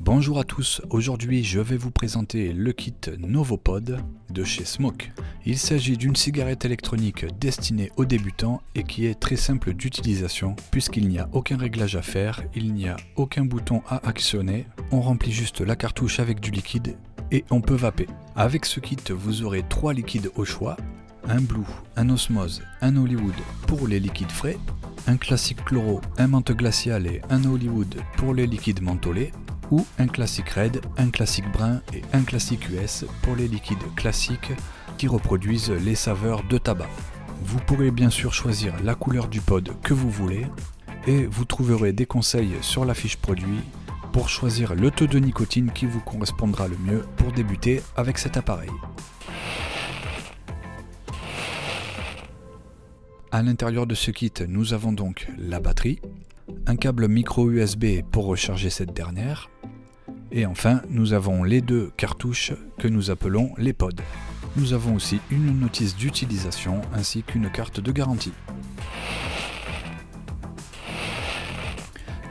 Bonjour à tous, aujourd'hui je vais vous présenter le kit Novopod de chez Smoke. Il s'agit d'une cigarette électronique destinée aux débutants et qui est très simple d'utilisation puisqu'il n'y a aucun réglage à faire, il n'y a aucun bouton à actionner, on remplit juste la cartouche avec du liquide et on peut vaper. Avec ce kit vous aurez 3 liquides au choix, un Blue, un Osmose, un Hollywood pour les liquides frais, un classique chloro, un menthe glacial et un Hollywood pour les liquides mentholés, ou un classique red, un classique brun et un classique US pour les liquides classiques qui reproduisent les saveurs de tabac. Vous pourrez bien sûr choisir la couleur du pod que vous voulez et vous trouverez des conseils sur la fiche produit pour choisir le taux de nicotine qui vous correspondra le mieux pour débuter avec cet appareil. À l'intérieur de ce kit, nous avons donc la batterie, un câble micro USB pour recharger cette dernière, et enfin nous avons les deux cartouches que nous appelons les pods. Nous avons aussi une notice d'utilisation ainsi qu'une carte de garantie.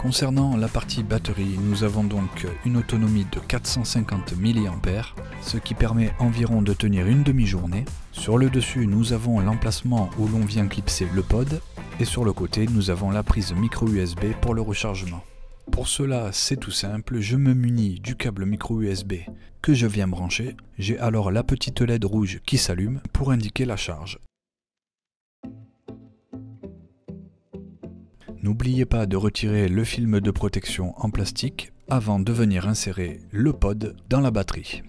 Concernant la partie batterie, nous avons donc une autonomie de 450 mAh, ce qui permet environ de tenir une demi-journée. Sur le dessus, nous avons l'emplacement où l'on vient clipser le pod, et sur le côté, nous avons la prise micro USB pour le rechargement. Pour cela, c'est tout simple, je me munis du câble micro USB que je viens brancher. J'ai alors la petite LED rouge qui s'allume pour indiquer la charge. N'oubliez pas de retirer le film de protection en plastique avant de venir insérer le pod dans la batterie.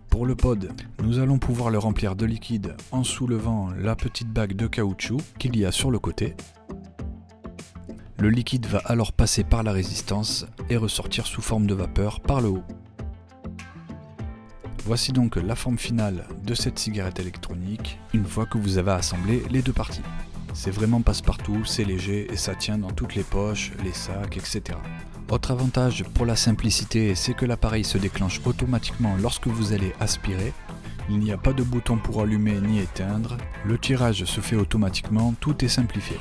Pour le pod, nous allons pouvoir le remplir de liquide en soulevant la petite bague de caoutchouc qu'il y a sur le côté. Le liquide va alors passer par la résistance et ressortir sous forme de vapeur par le haut. Voici donc la forme finale de cette cigarette électronique une fois que vous avez assemblé les deux parties. C'est vraiment passe-partout, c'est léger et ça tient dans toutes les poches, les sacs, etc. Autre avantage pour la simplicité, c'est que l'appareil se déclenche automatiquement lorsque vous allez aspirer. Il n'y a pas de bouton pour allumer ni éteindre. Le tirage se fait automatiquement, tout est simplifié.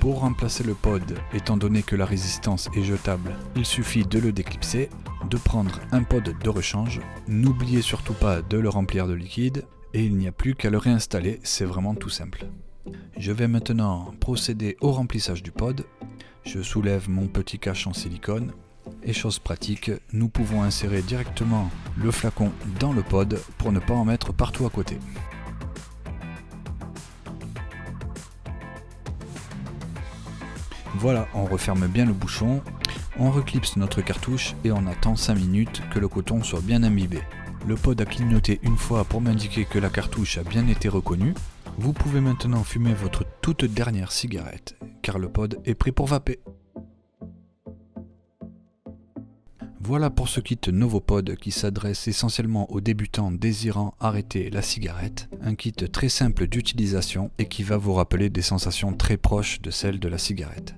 Pour remplacer le pod, étant donné que la résistance est jetable, il suffit de le déclipser, de prendre un pod de rechange. N'oubliez surtout pas de le remplir de liquide. Et il n'y a plus qu'à le réinstaller, c'est vraiment tout simple. Je vais maintenant procéder au remplissage du pod. Je soulève mon petit cache en silicone et chose pratique, nous pouvons insérer directement le flacon dans le pod pour ne pas en mettre partout à côté. Voilà, on referme bien le bouchon, on reclipse notre cartouche et on attend 5 minutes que le coton soit bien imbibé. Le pod a clignoté une fois pour m'indiquer que la cartouche a bien été reconnue. Vous pouvez maintenant fumer votre toute dernière cigarette, car le pod est prêt pour vaper. Voilà pour ce kit Novopod qui s'adresse essentiellement aux débutants désirant arrêter la cigarette. Un kit très simple d'utilisation et qui va vous rappeler des sensations très proches de celles de la cigarette.